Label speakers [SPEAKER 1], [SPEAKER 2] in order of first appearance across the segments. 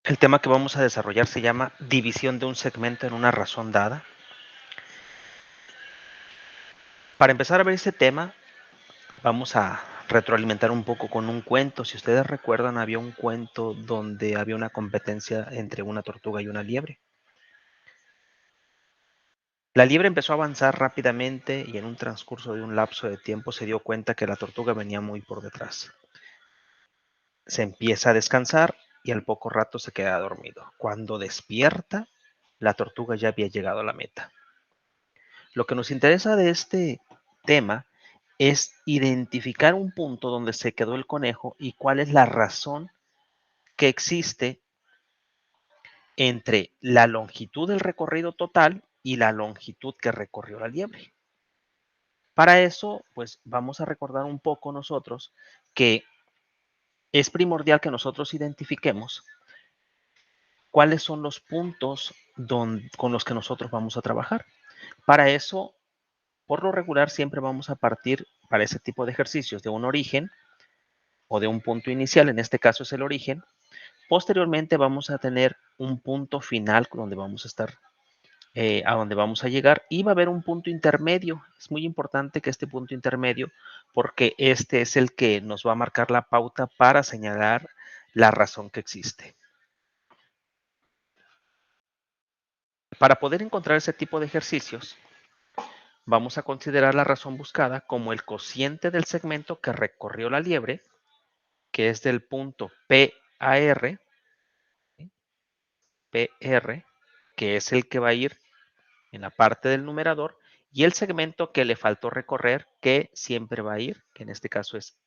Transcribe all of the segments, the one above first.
[SPEAKER 1] El tema que vamos a desarrollar se llama división de un segmento en una razón dada. Para empezar a ver este tema, vamos a retroalimentar un poco con un cuento. Si ustedes recuerdan, había un cuento donde había una competencia entre una tortuga y una liebre. La liebre empezó a avanzar rápidamente y en un transcurso de un lapso de tiempo se dio cuenta que la tortuga venía muy por detrás. Se empieza a descansar y al poco rato se queda dormido. Cuando despierta, la tortuga ya había llegado a la meta. Lo que nos interesa de este tema es identificar un punto donde se quedó el conejo y cuál es la razón que existe entre la longitud del recorrido total y la longitud que recorrió la liebre. Para eso, pues vamos a recordar un poco nosotros que es primordial que nosotros identifiquemos cuáles son los puntos con los que nosotros vamos a trabajar. Para eso, por lo regular, siempre vamos a partir para ese tipo de ejercicios de un origen o de un punto inicial, en este caso es el origen. Posteriormente vamos a tener un punto final donde vamos a estar, a donde vamos a llegar, y va a haber un punto intermedio. Es muy importante que este punto intermedio, porque este es el que nos va a marcar la pauta para señalar la razón que existe. Para poder encontrar ese tipo de ejercicios, vamos a considerar la razón buscada como el cociente del segmento que recorrió la liebre, que es del punto P a R, PR, que es el que va a ir en la parte del numerador, y el segmento que le faltó recorrer, que siempre va a ir, que en este caso es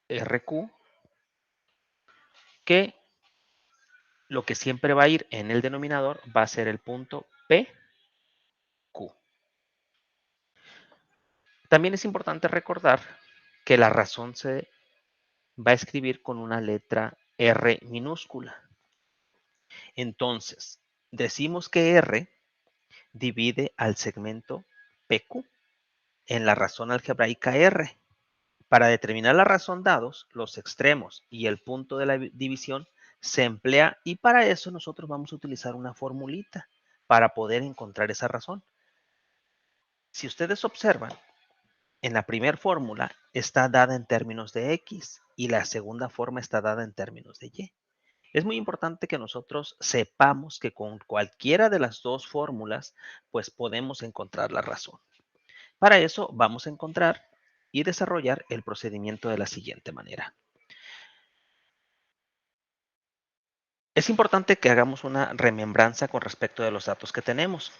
[SPEAKER 1] RQ, que lo que siempre va a ir en el denominador va a ser el punto PQ. También es importante recordar que la razón se va a escribir con una letra R minúscula. Entonces, decimos que R divide al segmento PQ en la razón algebraica R. Para determinar la razón dados, los extremos y el punto de la división se emplea, y para eso nosotros vamos a utilizar una formulita para poder encontrar esa razón. Si ustedes observan, en la primera fórmula está dada en términos de X y la segunda forma está dada en términos de Y. Es muy importante que nosotros sepamos que con cualquiera de las dos fórmulas, pues podemos encontrar la razón. Para eso vamos a encontrar y desarrollar el procedimiento de la siguiente manera. Es importante que hagamos una remembranza con respecto de los datos que tenemos.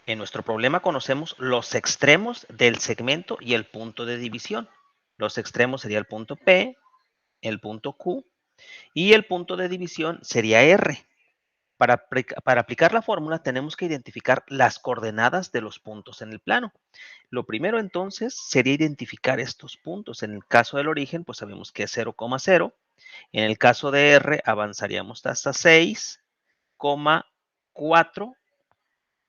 [SPEAKER 1] En nuestro problema conocemos los extremos del segmento y el punto de división. Los extremos sería el punto P, el punto Q, y el punto de división sería R. Para aplicar la fórmula tenemos que identificar las coordenadas de los puntos en el plano. Lo primero entonces sería identificar estos puntos. En el caso del origen, pues sabemos que es 0,0. En el caso de R avanzaríamos hasta 6,4,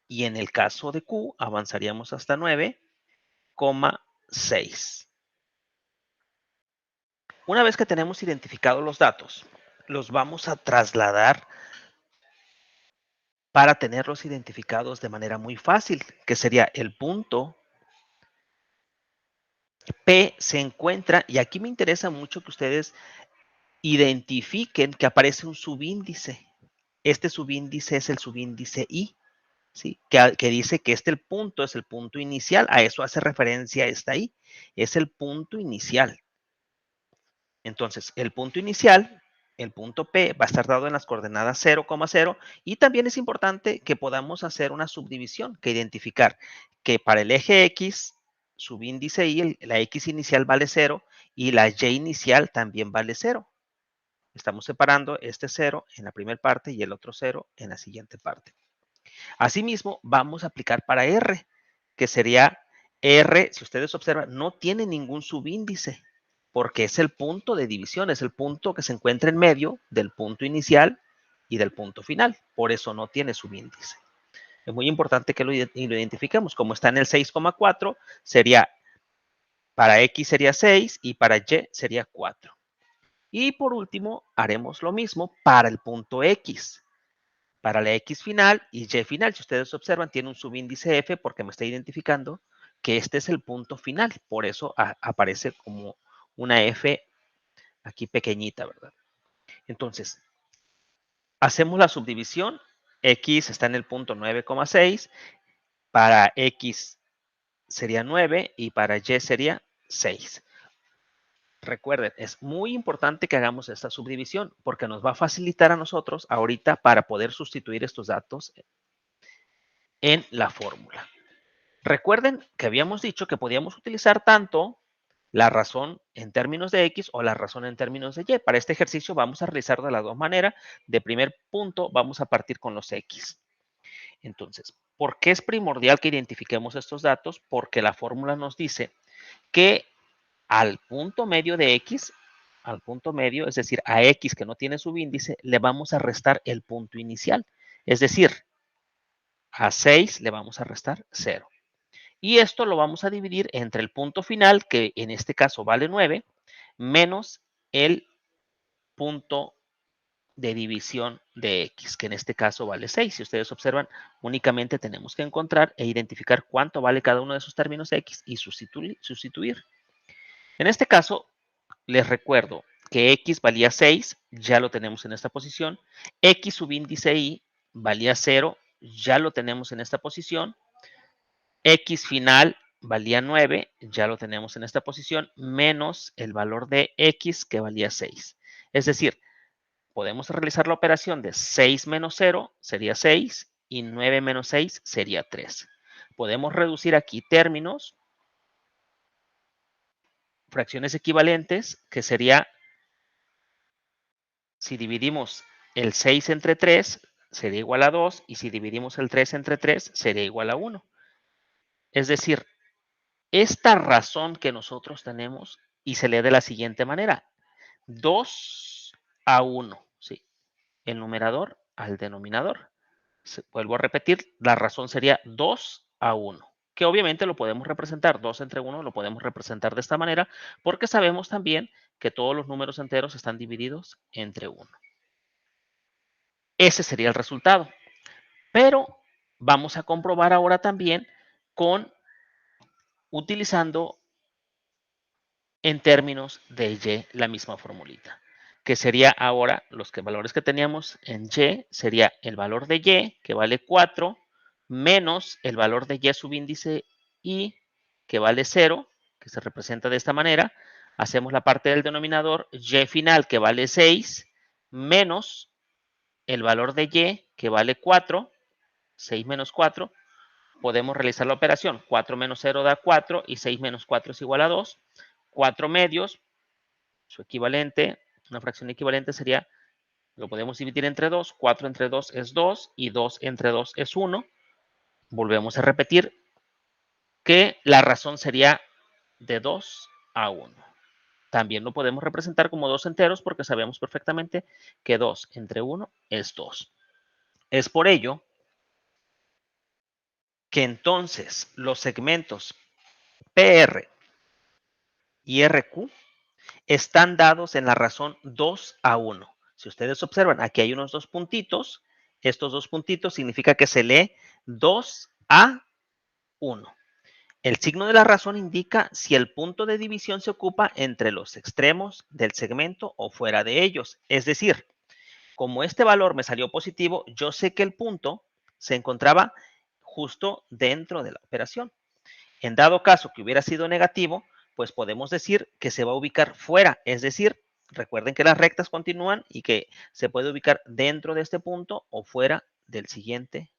[SPEAKER 1] y en el caso de Q avanzaríamos hasta 9,6. Una vez que tenemos identificados los datos, los vamos a trasladar para tenerlos identificados de manera muy fácil, que sería el punto P se encuentra, y aquí me interesa mucho que ustedes identifiquen que aparece un subíndice. Este subíndice es el subíndice I, ¿sí? Que dice que el punto es el punto inicial. A eso hace referencia esta I. Es el punto inicial. Entonces, el punto inicial, el punto P, va a estar dado en las coordenadas 0,0, y también es importante que podamos hacer una subdivisión, que identificar que para el eje X, subíndice Y, la X inicial vale 0 y la Y inicial también vale 0. Estamos separando este 0 en la primera parte y el otro 0 en la siguiente parte. Asimismo, vamos a aplicar para R, que sería R, si ustedes observan, no tiene ningún subíndice, porque es el punto de división, es el punto que se encuentra en medio del punto inicial y del punto final. Por eso no tiene subíndice. Es muy importante que lo identifiquemos. Como está en el 6,4, sería, para X sería 6 y para Y sería 4. Y por último, haremos lo mismo para el punto X. Para la X final y Y final, si ustedes observan, tiene un subíndice F porque me está identificando que este es el punto final. Por eso aparece como una F aquí pequeñita, ¿verdad? Entonces, hacemos la subdivisión. X está en el punto 9,6. Para X sería 9 y para Y sería 6. Recuerden, es muy importante que hagamos esta subdivisión porque nos va a facilitar a nosotros ahorita para poder sustituir estos datos en la fórmula. Recuerden que habíamos dicho que podíamos utilizar tanto la razón en términos de X o la razón en términos de Y. Para este ejercicio vamos a realizar de las dos maneras. De primer punto vamos a partir con los X. Entonces, ¿por qué es primordial que identifiquemos estos datos? Porque la fórmula nos dice que al punto medio de X, al punto medio, es decir, a X que no tiene subíndice, le vamos a restar el punto inicial. Es decir, a 6 le vamos a restar 0. Y esto lo vamos a dividir entre el punto final, que en este caso vale 9, menos el punto de división de X, que en este caso vale 6. Si ustedes observan, únicamente tenemos que encontrar e identificar cuánto vale cada uno de esos términos X y sustituir. En este caso, les recuerdo que X valía 6, ya lo tenemos en esta posición. X subíndice Y valía 0, ya lo tenemos en esta posición. X final valía 9, ya lo tenemos en esta posición, menos el valor de X que valía 6. Es decir, podemos realizar la operación de 6 menos 0 sería 6 y 9 menos 6 sería 3. Podemos reducir aquí términos, fracciones equivalentes, que sería, si dividimos el 6 entre 3, sería igual a 2, y si dividimos el 3 entre 3, sería igual a 1. Es decir, esta razón que nosotros tenemos y se lee de la siguiente manera: 2 a 1, ¿sí? El numerador al denominador. Vuelvo a repetir, la razón sería 2 a 1, que obviamente lo podemos representar, 2 entre 1 lo podemos representar de esta manera, porque sabemos también que todos los números enteros están divididos entre 1. Ese sería el resultado. Pero vamos a comprobar ahora también utilizando en términos de Y la misma formulita, que sería ahora los valores que teníamos en Y, sería el valor de Y, que vale 4, menos el valor de Y subíndice Y, que vale 0, que se representa de esta manera. Hacemos la parte del denominador, Y final, que vale 6, menos el valor de Y, que vale 4, 6 menos 4. Podemos realizar la operación. 4 menos 0 da 4 y 6 menos 4 es igual a 2. 4 medios, su equivalente, una fracción equivalente sería, lo podemos dividir entre 2, 4 entre 2 es 2 y 2 entre 2 es 1. Volvemos a repetir que la razón sería de 2 a 1. También lo podemos representar como 2 enteros porque sabemos perfectamente que 2 entre 1 es 2. Es por ello que entonces los segmentos PR y RQ están dados en la razón 2 a 1. Si ustedes observan, aquí hay unos dos puntitos. Estos dos puntitos significa que se lee 2 a 1. El signo de la razón indica si el punto de división se ocupa entre los extremos del segmento o fuera de ellos. Es decir, como este valor me salió positivo, yo sé que el punto se encontraba justo dentro de la operación. En dado caso que hubiera sido negativo, pues podemos decir que se va a ubicar fuera, es decir, recuerden que las rectas continúan y que se puede ubicar dentro de este punto o fuera del siguiente